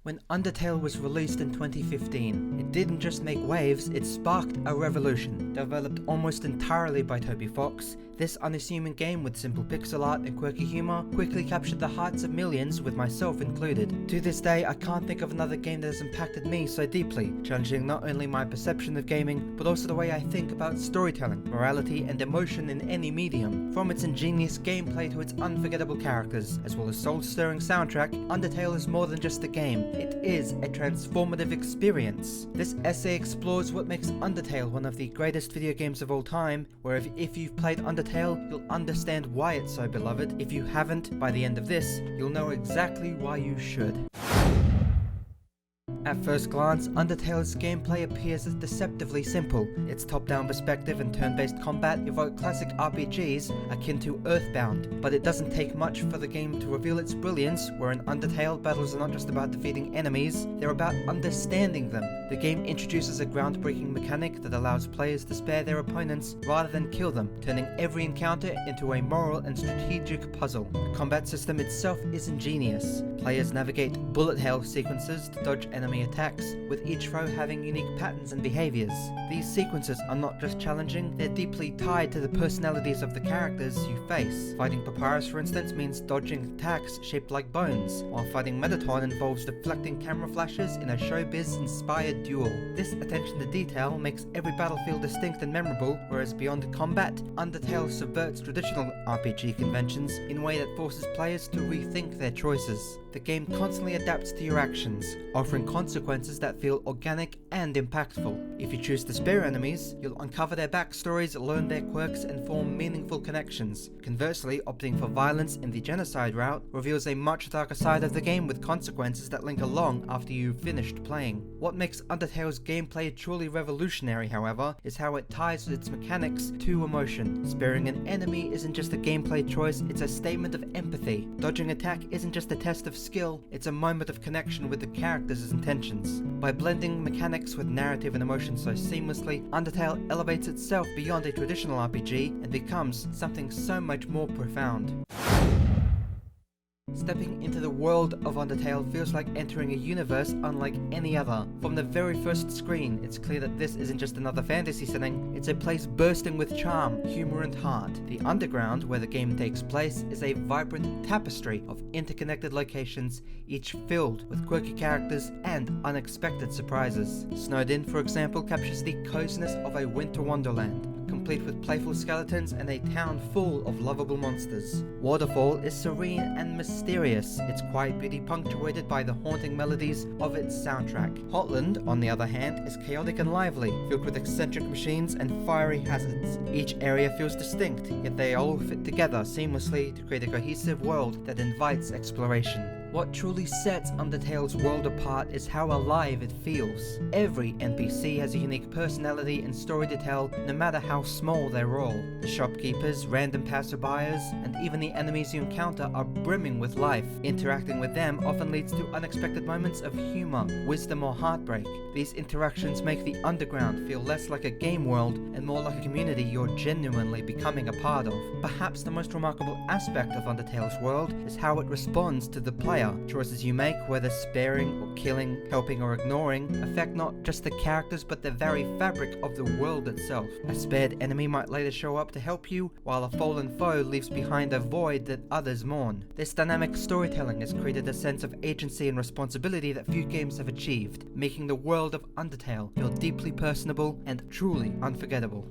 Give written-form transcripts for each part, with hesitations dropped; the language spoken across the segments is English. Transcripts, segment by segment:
When Undertale was released in 2015, it didn't just make waves, it sparked a revolution. Developed almost entirely by Toby Fox, this unassuming game with simple pixel art and quirky humor quickly captured the hearts of millions, with myself included. To this day, I can't think of another game that has impacted me so deeply, challenging not only my perception of gaming, but also the way I think about storytelling, morality, and emotion in any medium. From its ingenious gameplay to its unforgettable characters, as well as soul-stirring soundtrack, Undertale is more than just a game. It is a transformative experience. This essay explores what makes Undertale one of the greatest video games of all time, where if you've played Undertale, you'll understand why it's so beloved. If you haven't, by the end of this, you'll know exactly why you should. At first glance, Undertale's gameplay appears as deceptively simple. Its top-down perspective and turn-based combat evoke classic RPGs akin to Earthbound, but it doesn't take much for the game to reveal its brilliance, where in Undertale, battles are not just about defeating enemies, they're about understanding them. The game introduces a groundbreaking mechanic that allows players to spare their opponents rather than kill them, turning every encounter into a moral and strategic puzzle. The combat system itself is ingenious. Players navigate bullet hell sequences to dodge enemy attacks, with each foe having unique patterns and behaviors. These sequences are not just challenging, they're deeply tied to the personalities of the characters you face. Fighting Papyrus, for instance, means dodging attacks shaped like bones, while fighting Mettaton involves deflecting camera flashes in a showbiz-inspired duel. This attention to detail makes every battlefield distinct and memorable, whereas beyond combat, Undertale subverts traditional RPG conventions in a way that forces players to rethink their choices. The game constantly adapts to your actions, offering consequences that feel organic and impactful. If you choose to spare enemies, you'll uncover their backstories, learn their quirks, and form meaningful connections. Conversely, opting for violence in the genocide route reveals a much darker side of the game, with consequences that linger long after you've finished playing. What makes Undertale's gameplay truly revolutionary, however, is how it ties its mechanics to emotion. Sparing an enemy isn't just a gameplay choice, it's a statement of empathy. Dodging attack isn't just a test of skill, it's a moment of connection with the characters' intentions. By blending mechanics with narrative and emotion so seamlessly, Undertale elevates itself beyond a traditional RPG and becomes something so much more profound. Stepping into the world of Undertale feels like entering a universe unlike any other. From the very first screen, it's clear that this isn't just another fantasy setting, it's a place bursting with charm, humor, and heart. The underground, where the game takes place, is a vibrant tapestry of interconnected locations, each filled with quirky characters and unexpected surprises. Snowed In, for example, captures the coziness of a winter wonderland, complete with playful skeletons and a town full of lovable monsters. Waterfall is serene and mysterious, its quiet beauty punctuated by the haunting melodies of its soundtrack. Hotland, on the other hand, is chaotic and lively, filled with eccentric machines and fiery hazards. Each area feels distinct, yet they all fit together seamlessly to create a cohesive world that invites exploration. What truly sets Undertale's world apart is how alive it feels. Every NPC has a unique personality and story to tell, no matter how small their role. The shopkeepers, random passerbyers, and even the enemies you encounter are brimming with life. Interacting with them often leads to unexpected moments of humor, wisdom, or heartbreak. These interactions make the underground feel less like a game world and more like a community you're genuinely becoming a part of. Perhaps the most remarkable aspect of Undertale's world is how it responds to the player. Choices you make, whether sparing or killing, helping or ignoring, affect not just the characters but the very fabric of the world itself. A spared enemy might later show up to help you, while a fallen foe leaves behind a void that others mourn. This dynamic storytelling has created a sense of agency and responsibility that few games have achieved, making the world of Undertale feel deeply personable and truly unforgettable.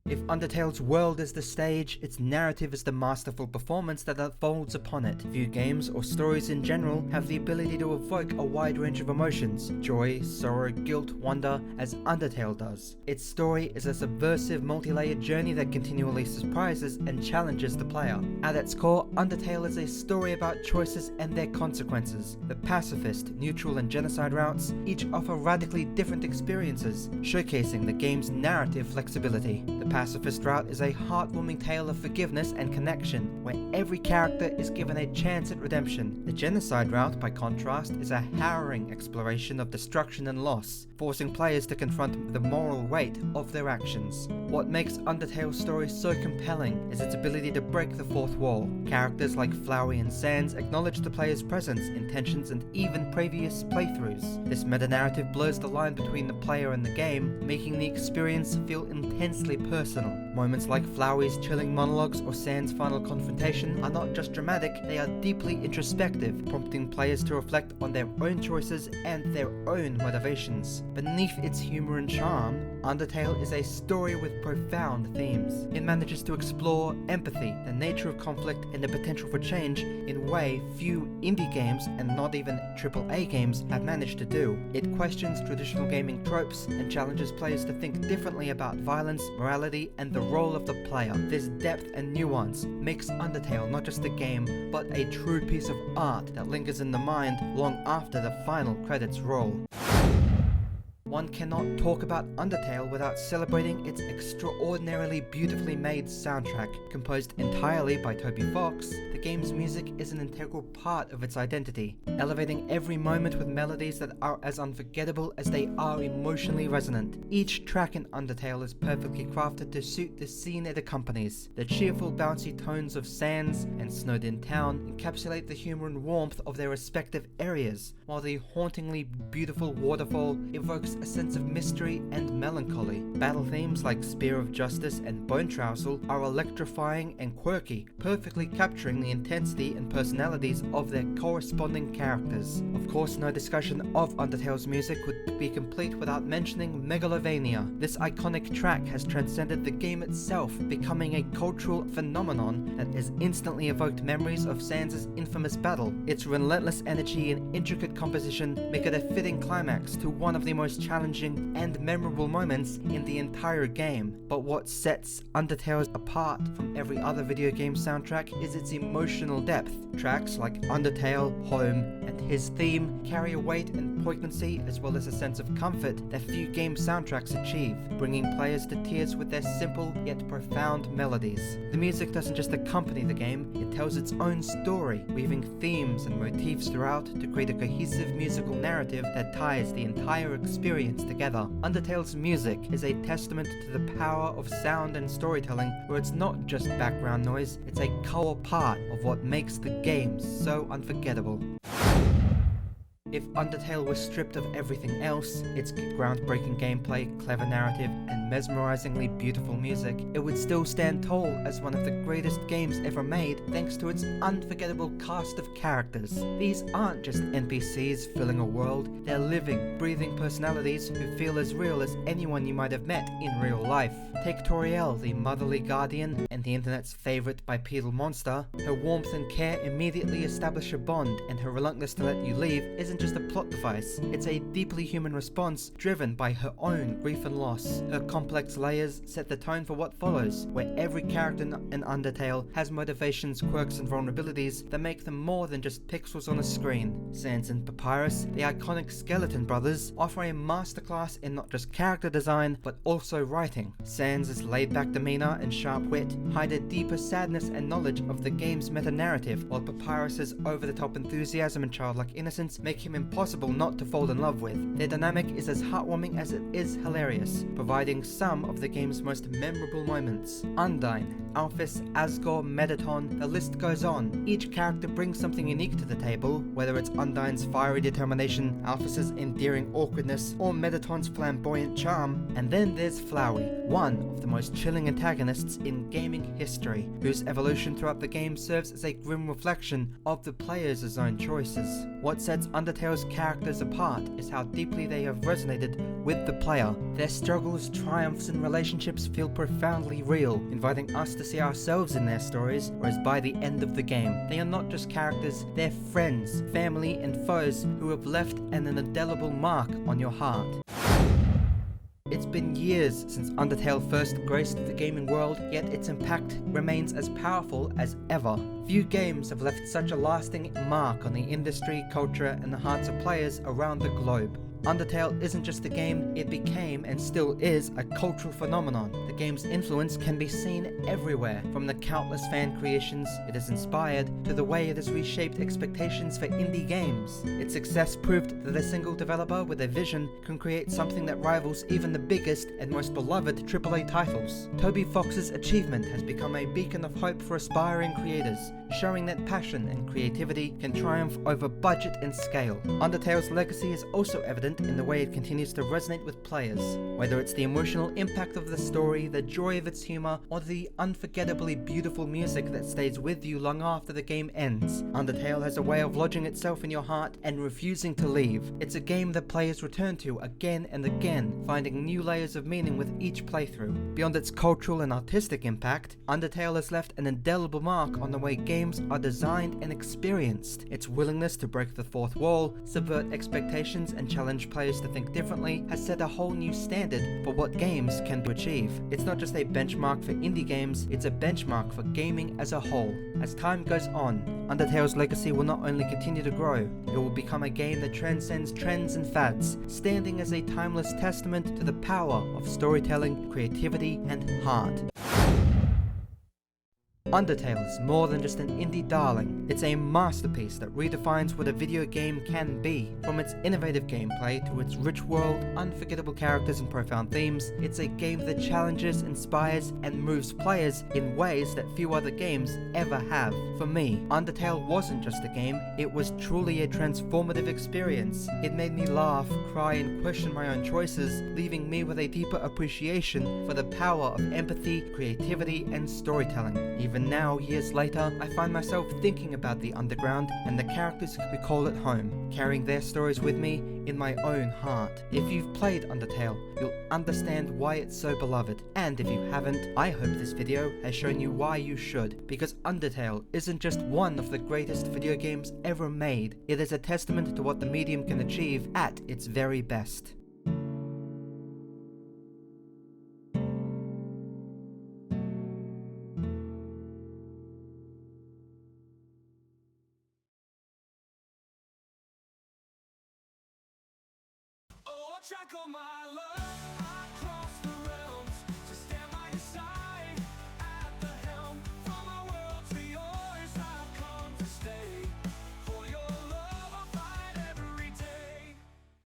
If Undertale's world is the stage, its narrative is the masterful performance that unfolds upon it. Few games or stories in general have the ability to evoke a wide range of emotions, joy, sorrow, guilt, wonder, as Undertale does. Its story is a subversive, multi-layered journey that continually surprises and challenges the player. At its core, Undertale is a story about choices and their consequences. The pacifist, neutral, and genocide routes each offer radically different experiences, showcasing the game's narrative flexibility. The pacifist route is a heartwarming tale of forgiveness and connection, where every character is given a chance at redemption. The genocide route, by contrast, is a harrowing exploration of destruction and loss, forcing players to confront the moral weight of their actions. What makes Undertale's story so compelling is its ability to break the fourth wall. Characters like Flowey and Sans acknowledge the player's presence, intentions, and even previous playthroughs. This meta-narrative blurs the line between the player and the game, making the experience feel intensely personal. Moments like Flowey's chilling monologues or Sans' final confrontation are not just dramatic, they are deeply introspective, prompting players to reflect on their own choices and their own motivations. Beneath its humor and charm, Undertale is a story with profound themes. It manages to explore empathy, the nature of conflict, and the potential for change in a way few indie games and not even AAA games have managed to do. It questions traditional gaming tropes and challenges players to think differently about violence, morality, and the role of the player. This depth and nuance makes Undertale not just a game, but a true piece of art that lingers in the mind long after the final credits roll. One cannot talk about Undertale without celebrating its extraordinarily beautifully made soundtrack. Composed entirely by Toby Fox, the game's music is an integral part of its identity, elevating every moment with melodies that are as unforgettable as they are emotionally resonant. Each track in Undertale is perfectly crafted to suit the scene it accompanies. The cheerful, bouncy tones of Sans and Snowed-In Town encapsulate the humor and warmth of their respective areas, while the hauntingly beautiful waterfall evokes a sense of mystery and melancholy. Battle themes like Spear of Justice and Bone Trousel are electrifying and quirky, perfectly capturing the intensity and personalities of their corresponding characters. Of course, no discussion of Undertale's music would be complete without mentioning Megalovania. This iconic track has transcended the game itself, becoming a cultural phenomenon that has instantly evoked memories of Sans' infamous battle. Its relentless energy and intricate composition make it a fitting climax to one of the most challenging and memorable moments in the entire game. But what sets Undertale apart from every other video game soundtrack is its emotional depth. Tracks like Undertale, Home, and His Theme carry a weight and poignancy as well as a sense of comfort that few game soundtracks achieve, bringing players to tears with their simple yet profound melodies. The music doesn't just accompany the game, it tells its own story, weaving themes and motifs throughout to create a cohesive musical narrative that ties the entire experience together. Undertale's music is a testament to the power of sound and storytelling, where it's not just background noise, it's a core part of what makes the game so unforgettable. If Undertale was stripped of everything else, its groundbreaking gameplay, clever narrative, and mesmerizingly beautiful music, it would still stand tall as one of the greatest games ever made thanks to its unforgettable cast of characters. These aren't just NPCs filling a world, they're living, breathing personalities who feel as real as anyone you might have met in real life. Take Toriel, the motherly guardian and the internet's favorite bipedal monster. Her warmth and care immediately establish a bond, and her reluctance to let you leave isn't just a plot device, it's a deeply human response driven by her own grief and loss. Her complex layers set the tone for what follows, where every character in Undertale has motivations, quirks, and vulnerabilities that make them more than just pixels on a screen. Sans and Papyrus, the iconic skeleton brothers, offer a masterclass in not just character design, but also writing. Sans' laid-back demeanor and sharp wit hide a deeper sadness and knowledge of the game's meta-narrative, while Papyrus's over-the-top enthusiasm and childlike innocence make him impossible not to fall in love with. Their dynamic is as heartwarming as it is hilarious, providing some of the game's most memorable moments. Undyne, Alphys, Asgore, Mettaton, the list goes on. Each character brings something unique to the table, whether it's Undyne's fiery determination, Alphys' endearing awkwardness, or Mettaton's flamboyant charm. And then there's Flowey, one of the most chilling antagonists in gaming history, whose evolution throughout the game serves as a grim reflection of the player's own choices. What sets Undertale's characters apart is how deeply they have resonated with the player. Their struggles, triumphs, and relationships feel profoundly real, inviting us to see ourselves in their stories, whereas by the end of the game, they are not just characters, they're friends, family, and foes who have left an indelible mark on your heart. It's been years since Undertale first graced the gaming world, yet its impact remains as powerful as ever. Few games have left such a lasting mark on the industry, culture, and the hearts of players around the globe. Undertale isn't just a game, it became and still is a cultural phenomenon. The game's influence can be seen everywhere, from the countless fan creations it has inspired to the way it has reshaped expectations for indie games. Its success proved that a single developer with a vision can create something that rivals even the biggest and most beloved AAA titles. Toby Fox's achievement has become a beacon of hope for aspiring creators, showing that passion and creativity can triumph over budget and scale. Undertale's legacy is also evident in the way it continues to resonate with players. Whether it's the emotional impact of the story, the joy of its humor, or the unforgettably beautiful music that stays with you long after the game ends, Undertale has a way of lodging itself in your heart and refusing to leave. It's a game that players return to again and again, finding new layers of meaning with each playthrough. Beyond its cultural and artistic impact, Undertale has left an indelible mark on the way games are designed and experienced. Its willingness to break the fourth wall, subvert expectations, and challenge players to think differently has set a whole new standard for what games can achieve. It's not just a benchmark for indie games, it's a benchmark for gaming as a whole. As time goes on, Undertale's legacy will not only continue to grow, it will become a game that transcends trends and fads, standing as a timeless testament to the power of storytelling, creativity, and heart. Undertale is more than just an indie darling, it's a masterpiece that redefines what a video game can be. From its innovative gameplay to its rich world, unforgettable characters and profound themes, it's a game that challenges, inspires, and moves players in ways that few other games ever have. For me, Undertale wasn't just a game, it was truly a transformative experience. It made me laugh, cry, and question my own choices, leaving me with a deeper appreciation for the power of empathy, creativity, and storytelling. Even now, years later, I find myself thinking about the Underground and the characters who call it home, carrying their stories with me in my own heart. If you've played Undertale, you'll understand why it's so beloved, and if you haven't, I hope this video has shown you why you should, because Undertale isn't just one of the greatest video games ever made, it is a testament to what the medium can achieve at its very best. Oh, track of my love.